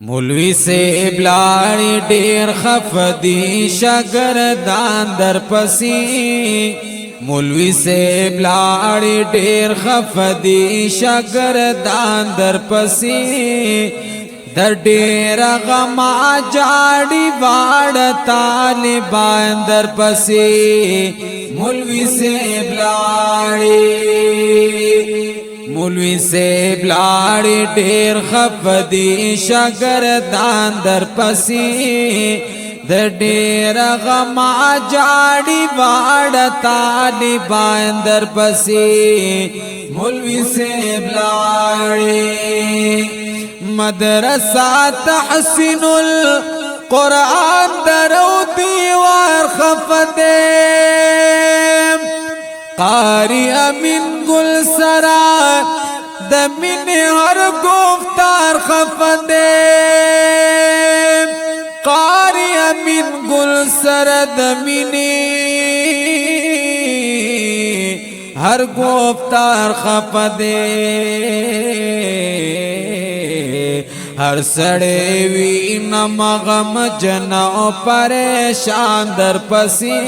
مولوی سے بلاړی ډیر خفدی شاګردان در پسی مولوی سے بلاړی ډیر خفدی شاګردان در پسی در ډیر غما جاړي واړ طالبان در پسی مولوی سے بلاړی مولوی سے بلاړی ډیر خفدی شاګردان در پسی د ډیر غما جاړي واړ طالبان در پسی مولوی سے بلاړی مدرسہ تحسین القرآن درو دیوار خفدے قاری امین گل سرا دمین ہر گفتار خفدے قاری امین گل سرا دمین ہر گفتار خفدے ہر سڑے وی نمغم جنو پریشان در پسی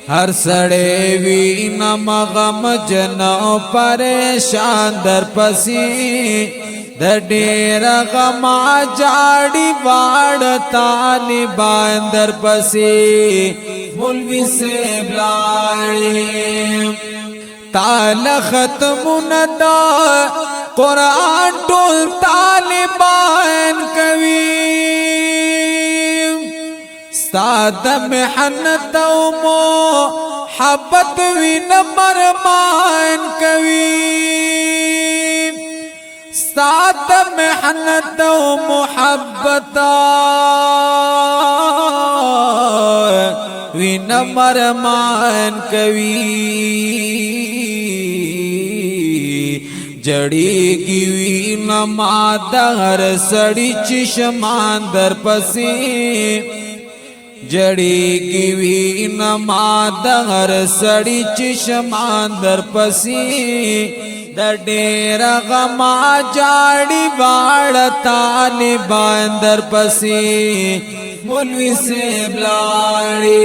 ہر سڑے وی نمغم جنو پریشان در پسی در ډیر غما جاڑی واڑ طالبان در پسی مولوی سے بلاڑی تال ختم ندا قرآن ټول طالبان کوي استاد محنت او محبت وی نمبر مان کوي استاد محنت او محبت وی نمبر مان کوي جڑی گیوی نما دہر سڑی چشمان در پسی جڑی گیوی نما دہر سڑی چشمان در پسی در ډیر غما جاڑی واڑ طالبان در پسی مولوی سے بلاڑی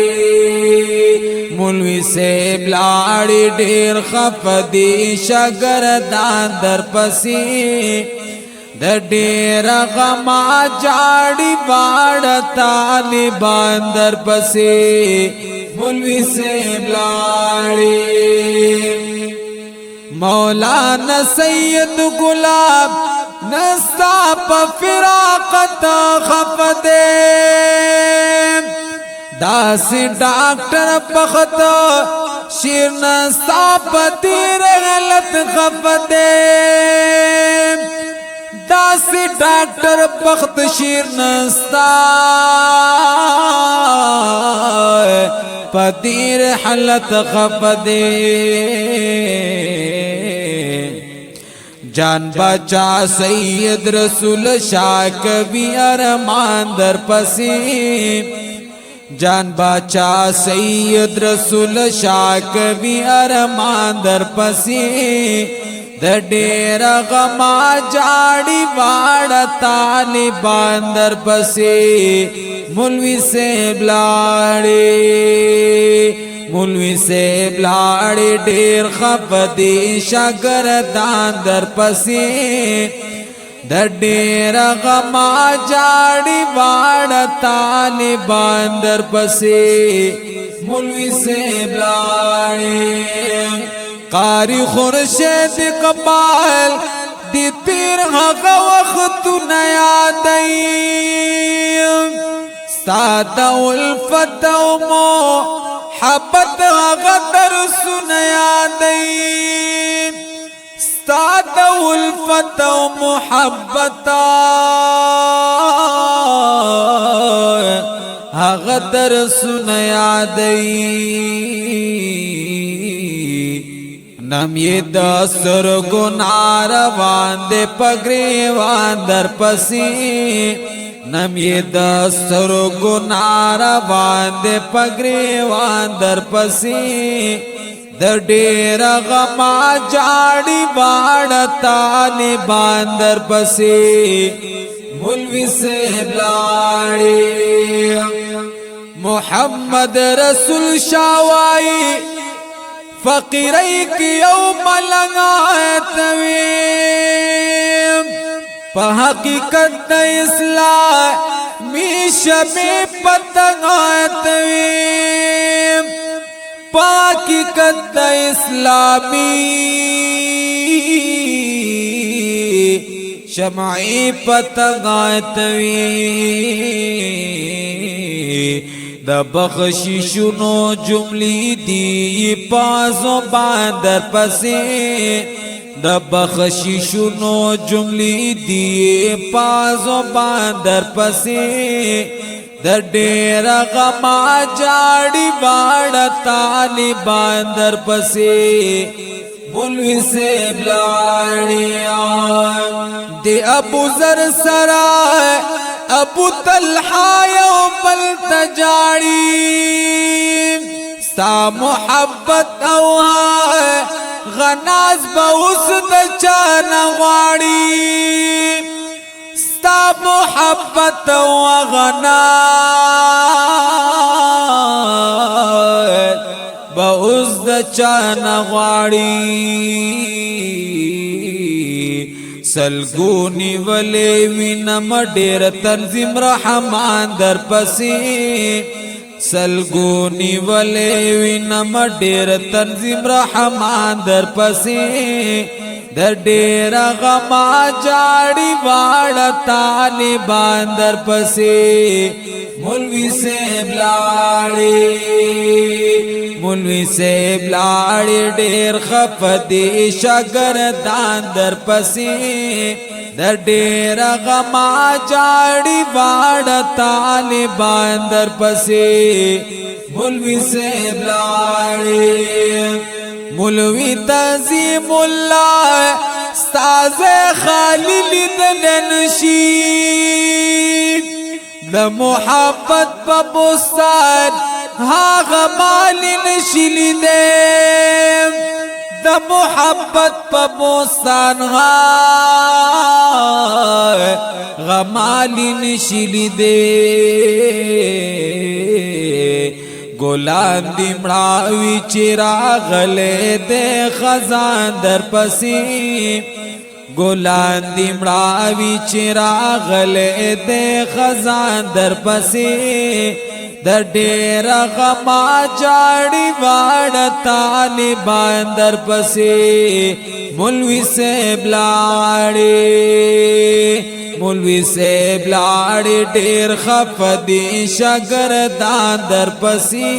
مولوی سے بلاڑی ډیر خفدی شاګردان در پسی در ډیر غما جاڑی واڑ طالبان در پسی مولوی سے بلاڑی مولانا سید گلاب نستا پا فراقت خفدے داسی ڈاکٹر پخت شیر نستا پا تیر غلط خفدے داسی ڈاکٹر پخت شیر نستا پا تیر حلت خفدے جان بچا سید رسول شاہ کبھی ارمان در پسی جان بچا سید رسول شاہ کبھی ارمان در پسی در ډیر غما جاڑی واڑ طالبان در پسی مولوی سے بلاڑی مولوی سے بلاڑی ډیر خفدی شاګردان در پسی در ډیر غما جاڑی واڑ طالبان در پسی مولوی سے بلاڑی قاری خورشید قبال دی تیر غا وقت نیادئی سادا الفت و محبت غدر سن یادئی سادا الفت و محبت غدر سن یادئی نم یہ دسر گنار واندے پگریوان در پسی نم یہ دسر گنار واندے پگریوان در پسی در ډیر غما جاڑی واڑ طالبان در پسی مولوی صاحب لاړې محمد رسول شاوای فقیرای کی یو ملنګ توی په حقیقت د اسلام می شمه پتنګ توی په حقیقت د اسلامي شمعی پتنګ توی د بخششونو جملې دی پازو باندر پسې د بخششونو جملې دی پازو باندر پسې د ډېر غما جاړي باړ طالبان در پسې مولوی صاحب لاړې دی ابو ذر سرا ابو طلحہ یو بل تجاړي ستا محبت او غناز به اوس د چا نه غواړي ستا محبت او غناز به اوس د چا نه غواړي سلګونی ولې وینم ډېر تنظیم رحمان در پسې سلګونی ولې وینم ډېر تنظیم رحمان در پسې د ډېر غما جاړي واړ طالبان در پسې مولوی صاحب لاړې مولوی صاحب لاړې ډېر خفدي شاګردان در پسې د ډېر غما جاړي واړ طالبان در پسې مولوی صاحب لاړې مولوی تعظیم الله استاد خلیل دلنشی د محبت په بوستان هاغه مال نشلی دې د محبت په بوستان هاغه مال نشلی دې ګلان دی مړاوي چې راغله دې خزان در پسې ګلان دی مړاوي چې راغله دې خزان در پسې د ډېر غما جاړي واړ طالبان در پسې مولوی صاحب لاړې مولوی صاحب لاړې ډېر خفدي شاګردان در پسې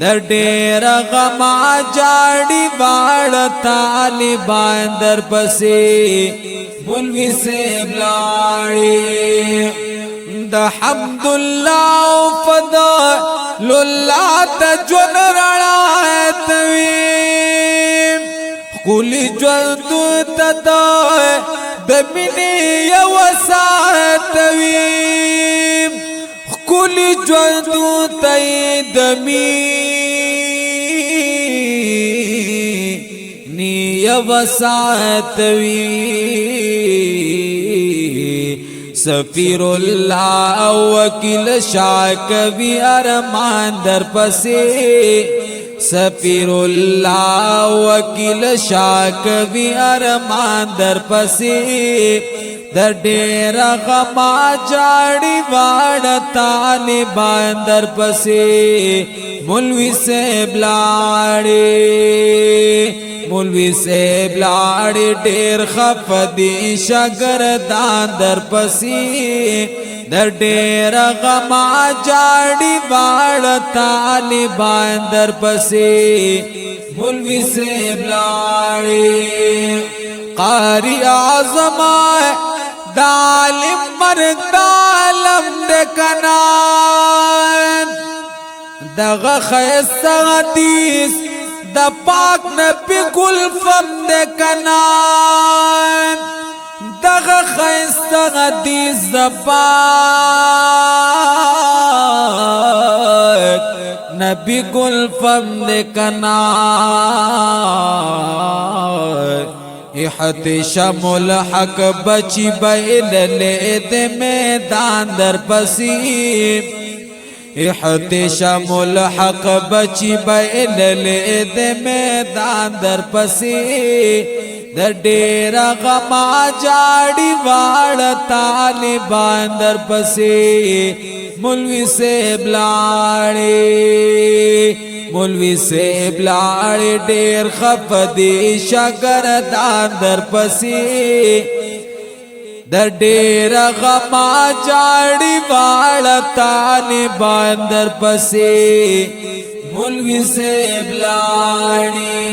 د ډېر غما جاړي واړ طالبان در پسې مولوی صاحب لاړې د حمدالله فدا لله تجن رڼا توي خولي ژوند تدا د مینې یو ساتوي خولي ژوند ته د مینې یو ساتوي سفیر الله وکیل شاکوی ارمان در پسې سفیر الله وکیل شاکوی ارمان در پسې د ډېر غما جاړي واړ طالبان در پسې مولوی صاحب لاړې مولوی صاحب لاړې ډېر خفدي شاګردان در پسې د ډېر غما جاړي واړ طالبان در پسې مولوی صاحب لاړې قاری اعظم د عالم مرګ د عالم د کنان دغه ښایسته حدیث د پاک نبی ګل فم د کنان دغه ښایسته حدیث د پاک نبی ګل فم د کنان احتشام الحق بچی بیللے دے میدان در پسی احتشام الحق بچی بیللے دے میدان در پسی در ډیر غما جاڑی واړه طالبان در پسی مولوی صاحب لاړې مولوی صاحب لاړې ډیر خفدي شاګردان در پسی در ډیر غما جاڑی واړه طالبان در پسی مولوی صاحب لاړې